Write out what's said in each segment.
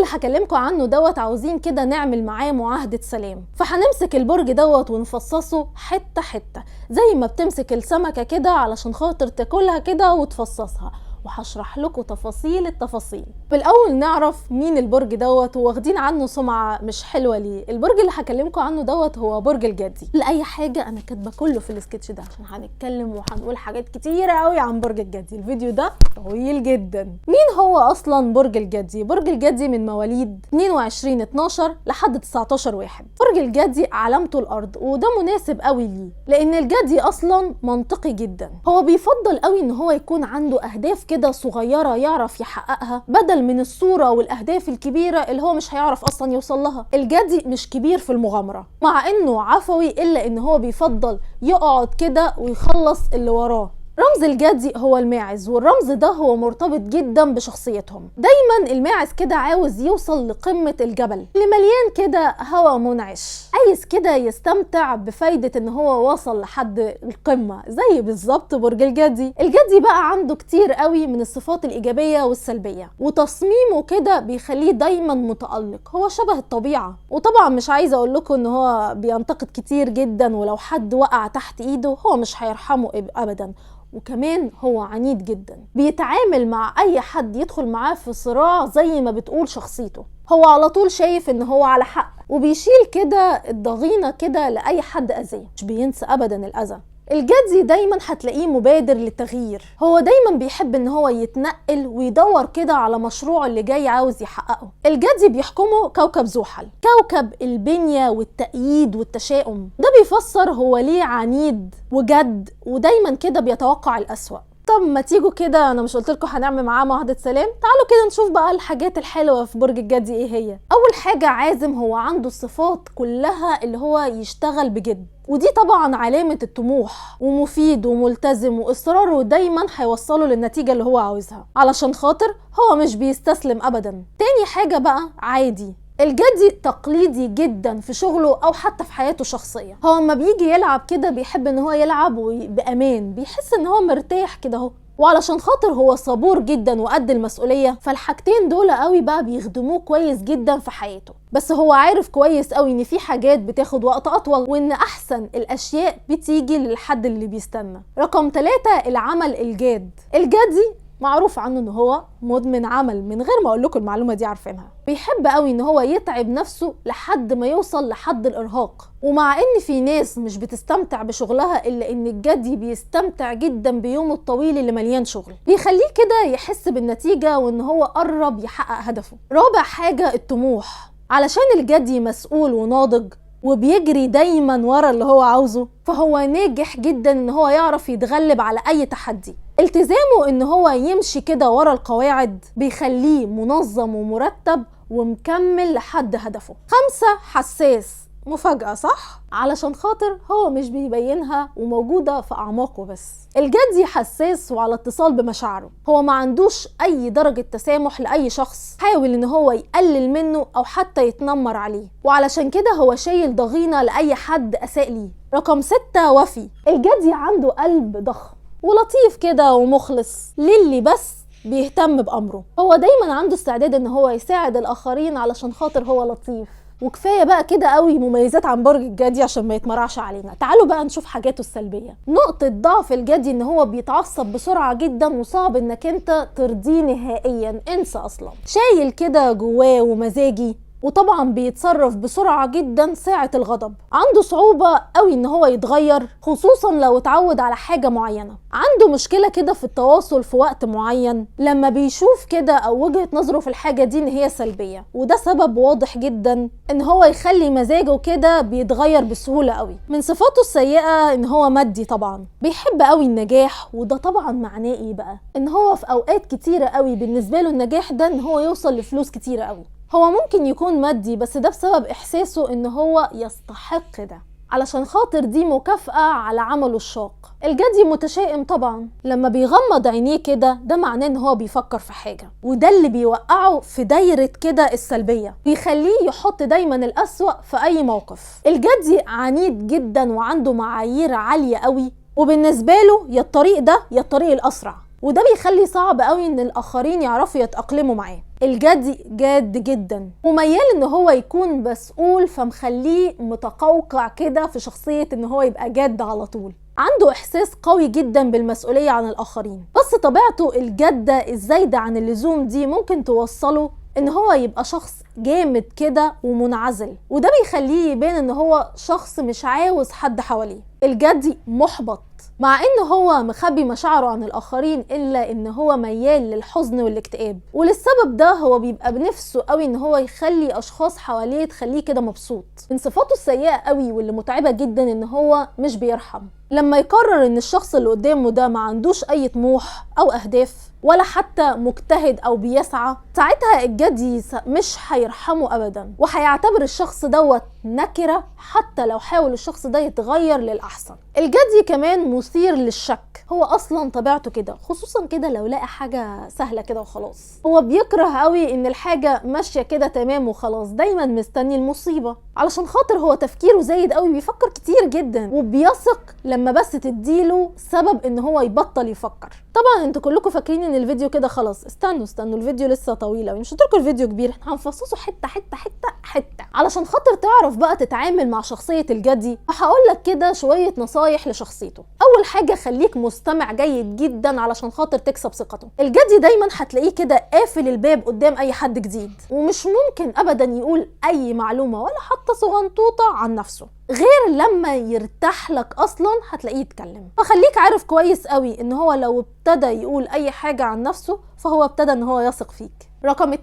اللي هكلمكم عنه دوت عاوزين كده نعمل معاه معاهدة سلام، فهنمسك البرج دوت ونفصصه حتة حتة زي ما بتمسك السمكة كده علشان خاطر تاكلها كده وتفصصها، وهشرح لكم تفاصيل التفاصيل. بالاول نعرف مين البرج دوت وواخدين عنه سمعه مش حلوه ليه. البرج اللي هكلمكم عنه دوت هو برج الجدي. لاي حاجه انا كاتبه كله في السكتش ده عشان هنتكلم وهنقول حاجات كتيره قوي عن برج الجدي. الفيديو ده طويل جدا. مين هو اصلا برج الجدي؟ برج الجدي من مواليد 22/12 لحد 19/1. برج الجدي علامته الارض، وده مناسب قوي ليه لان الجدي اصلا منطقي جدا. هو بيفضل قوي ان هو يكون عنده اهداف كده صغيرة يعرف يحققها بدل من الصورة والأهداف الكبيرة اللي هو مش هيعرف أصلا يوصل لها. الجدي مش كبير في المغامرة مع إنه عفوي، إلا إن هو بيفضل يقعد كده ويخلص اللي وراه. رمز الجدي هو الماعز، والرمز ده هو مرتبط جدا بشخصيتهم. دايما الماعز كده عاوز يوصل لقمة الجبل اللي مليان كده هوا منعش، عايز كده يستمتع بفايدة ان هو وصل لحد القمة، زي بالظبط برج الجدي. الجدي بقى عنده كتير قوي من الصفات الإيجابية والسلبية، وتصميمه كده بيخليه دايما متألق. هو شبه الطبيعة، وطبعا مش عايزة اقول لكم ان هو بينتقد كتير جدا، ولو حد وقع تحت ايده هو مش هيرحمه ابدا. وكمان هو عنيد جدا، بيتعامل مع اي حد يدخل معاه في صراع زي ما بتقول شخصيته. هو على طول شايف ان هو على حق، وبيشيل كده الضغينة كده لأي حد أذيه، مش بينسى أبدا الأذى. الجدي دايما هتلاقيه مبادر للتغيير. هو دايما بيحب ان هو يتنقل ويدور كده على مشروع اللي جاي عاوز يحققه. الجدي بيحكمه كوكب زحل، كوكب البنية والتأييد والتشاؤم. ده بيفسر هو ليه عنيد وجد ودايما كده بيتوقع الأسوأ. طب ما تيجوا كده، انا مش قلتلكوا هنعمل معاه معاهدة سلام؟ تعالوا كده نشوف بقى الحاجات الحلوة في برج الجدي ايه هي. اول حاجة عازم، هو عنده الصفات كلها اللي هو يشتغل بجد، ودي طبعا علامة الطموح، ومفيد وملتزم، واصراره دايما هيوصله للنتيجة اللي هو عاوزها علشان خاطر هو مش بيستسلم ابدا. تاني حاجة بقى عادي. الجدي تقليدي جدا في شغله او حتى في حياته الشخصيه. هو لما بيجي يلعب كده بيحب ان هو يلعب بامان، بيحس ان هو مرتاح كده اهو. وعلشان خاطر هو صبور جدا وقد المسؤوليه، فالحاجتين دول قوي بقى بيخدموه كويس جدا في حياته. بس هو عارف كويس قوي ان في حاجات بتاخد وقت اطول، وان احسن الاشياء بتيجي للحد اللي بيستنى. رقم 3 العمل الجاد. الجدي معروف عنه ان هو مدمن عمل، من غير ما اقول لكم المعلومه دي عارفينها. بيحب قوي ان هو يتعب نفسه لحد ما يوصل لحد الارهاق. ومع ان في ناس مش بتستمتع بشغلها، الا ان الجدي بيستمتع جدا بيومه الطويل اللي مليان شغل، بيخليه كده يحس بالنتيجه وان هو قرب يحقق هدفه. رابع حاجه الطموح. علشان الجدي مسؤول وناضج وبيجري دايما ورا اللي هو عاوزه، فهو ناجح جدا ان هو يعرف يتغلب على اي تحدي. التزامه ان هو يمشي كده ورا القواعد بيخليه منظم ومرتب ومكمل لحد هدفه. 5 حساس. مفاجأة صح؟ علشان خاطر هو مش بيبينها وموجودة في أعماقه بس. الجدي حساس وعلى اتصال بمشاعره. هو ما عندوش أي درجة تسامح لأي شخص حاول إن هو يقلل منه أو حتى يتنمر عليه، وعلشان كده هو شايل ضغينة لأي حد أساء ليه. رقم 6 وفي. الجدي عنده قلب ضخم ولطيف كده ومخلص للي بس بيهتم بأمره. هو دايما عنده استعداد إن هو يساعد الآخرين علشان خاطر هو لطيف. وكفايه بقى كده قوي مميزات عن برج الجدي عشان ما يتمرعش علينا. تعالوا بقى نشوف حاجاته السلبيه. نقطه ضعف الجدي ان هو بيتعصب بسرعه جدا، وصعب انك انت ترضيه نهائيا، انسى اصلا. شايل كده جواه ومزاجي، وطبعا بيتصرف بسرعة جدا ساعة الغضب. عنده صعوبة قوي ان هو يتغير، خصوصا لو اتعود على حاجة معينة. عنده مشكلة كده في التواصل في وقت معين، لما بيشوف كده او وجهة نظره في الحاجة دي ان هي سلبية، وده سبب واضح جدا ان هو يخلي مزاجه كده بيتغير بسهولة قوي. من صفاته السيئة ان هو مادي، طبعا بيحب قوي النجاح، وده طبعا معناه ايه بقى؟ ان هو في اوقات كتيرة قوي بالنسبة له النجاح ده ان هو يوصل لفلوس كتيرة قوي. هو ممكن يكون مادي، بس ده بسبب احساسه ان هو يستحق ده، علشان خاطر دي مكافأة على عمله الشاق. الجدي متشائم طبعا، لما بيغمض عينيه كده ده معناه ان هو بيفكر في حاجة، وده اللي بيوقعه في دايرة كده السلبية، بيخليه يحط دايما الأسوأ في اي موقف. الجدي عنيد جدا وعنده معايير عالية قوي، وبالنسبة له يا الطريق ده يا الطريق الأسرع، وده بيخلي صعب قوي ان الآخرين يعرفوا يتأقلموا معاه. الجدي جاد جدا وميال ان هو يكون مسؤول، فمخليه متقوقع كده في شخصية ان هو يبقى جاد على طول. عنده احساس قوي جدا بالمسؤولية عن الاخرين، بس طبيعته الجادة الزايدة عن اللزوم دي ممكن توصله ان هو يبقى شخص جامد كده ومنعزل، وده بيخليه يبان ان هو شخص مش عاوز حد حواليه. الجدي محبط، مع ان هو مخبي مشاعره عن الاخرين، الا ان هو ميال للحزن والاكتئاب، وللسبب ده هو بيبقى بنفسه قوي ان هو يخلي اشخاص حواليه تخليه كده مبسوط. من صفاته السيئة قوي واللي متعبة جدا ان هو مش بيرحم. لما يقرر ان الشخص اللي قدامه ده ما عندوش اي طموح او اهداف ولا حتى مجتهد او بيسعى، ساعتها الجدي مش هيرحمه ابدا، وهيعتبر الشخص دوت نكرة حتى لو حاول الشخص ده يتغير للاحسن. الجدي كمان مثير للشك، هو اصلا طبيعته كده، خصوصا كده لو لقى حاجة سهلة كده وخلاص. هو بيكره قوي ان الحاجة ماشية كده تمام وخلاص، دايما مستني المصيبة، علشان خاطر هو تفكيره زايد قوي، بيفكر كتير جدا وبيثق لما بس تديله سبب ان هو يبطل يفكر. طبعا انتوا كلكم فاكرين ان الفيديو كده خلاص، استنوا الفيديو لسه طويل قوي، مش هتركوا الفيديو كبير، احنا هنفصصه حته حته حته حته علشان خاطر تعرف بقى تتعامل مع شخصيه الجدي. هقول لك كده شويه نصايح لشخصيته. اول حاجه، خليك مستمع جيد جدا علشان خاطر تكسب ثقته. الجدي دايما هتلاقيه كده قافل الباب قدام اي حد جديد، ومش ممكن ابدا يقول اي معلومه ولا حتى صغنطوطه عن نفسه غير لما يرتاح لك اصلا هتلاقيه يتكلم. فخليك عارف كويس قوي ان هو لو ابتدى يقول اي حاجة عن نفسه فهو ابتدى ان هو يثق فيك. رقم 2،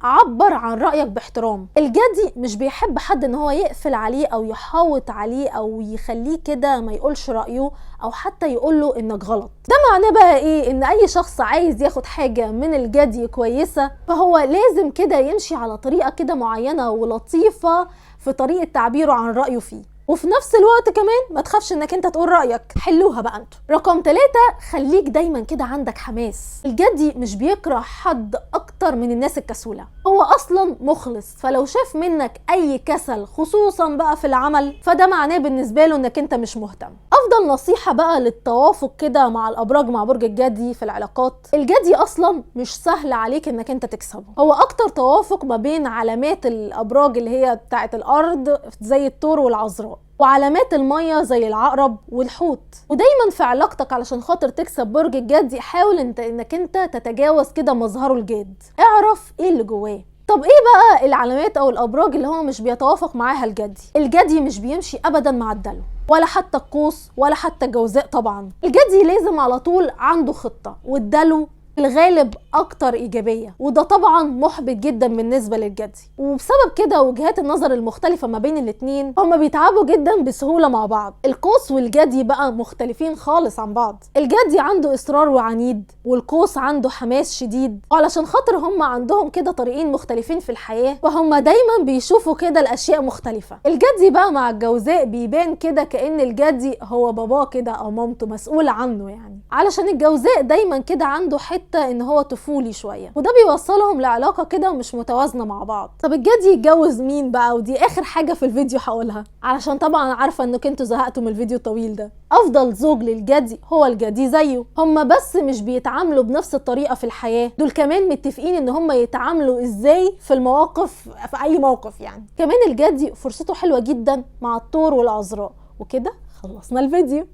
عبر عن رأيك باحترام. الجدي مش بيحب حد ان هو يقفل عليه او يحاوط عليه او يخليه كده ما يقولش رأيه او حتى يقوله انك غلط. ده معناه بقى ايه؟ ان اي شخص عايز ياخد حاجة من الجدي كويسة فهو لازم كده يمشي على طريقة كده معينة ولطيفة في طريقة تعبيره عن رأيه فيه، وفي نفس الوقت كمان ما تخافش انك انت تقول رأيك، حلوها بقى انتوا. رقم 3، خليك دايما كده عندك حماس. الجدي مش بيكره حد اكتر من الناس الكسولة، هو اصلا مخلص، فلو شاف منك اي كسل خصوصا بقى في العمل فده معناه بالنسبة له انك انت مش مهتم. افضل نصيحة بقى للتوافق كده مع الابراج، مع برج الجدي في العلاقات، الجدي اصلا مش سهل عليك انك انت تكسبه. هو اكتر توافق ما بين علامات الابراج اللي هي بتاعه الارض زي الثور والعذراء، وعلامات المية زي العقرب والحوت. ودايما في علاقتك علشان خاطر تكسب برج الجدي حاول انك انت تتجاوز كده مظهره الجاد، اعرف ايه اللي جواه. طب ايه بقى العلامات او الابراج اللي هو مش بيتوافق معاها الجدي؟ الجدي مش بيمشي ابدا مع الدلو، ولا حتى القوس، ولا حتى الجوزاء. طبعا الجدي لازم على طول عنده خطة، والدلو الغالب اكتر ايجابيه، وده طبعا محبط جدا بالنسبه للجدي. وبسبب كده وجهات النظر المختلفه ما بين الاتنين هما بيتعبوا جدا بسهوله مع بعض. القوس والجدي بقى مختلفين خالص عن بعض. الجدي عنده اصرار وعنيد، والقوس عنده حماس شديد، وعلشان خاطر هما عندهم كده طريقين مختلفين في الحياه فهم دايما بيشوفوا كده الاشياء مختلفه. الجدي بقى مع الجوزاء بيبان كده كأن الجدي هو باباه كده او مامته، مسؤول عنه يعني، علشان الجوزاء دايما كده عنده حته ان هو طفولي شويه، وده بيوصلهم لعلاقه كده مش متوازنه مع بعض. طب الجدي يتجوز مين بقى؟ ودي اخر حاجه في الفيديو هقولها علشان طبعا عارفه انكم انتوا زهقتوا من الفيديو الطويل ده. افضل زوج للجدي هو الجدي زيه. هما بس مش بيتعاملوا بنفس الطريقه في الحياه، دول كمان متفقين ان هما يتعاملوا ازاي في المواقف، في اي موقف يعني. كمان الجدي فرصته حلوه جدا مع الثور والعذراء. وكده خلصنا الفيديو.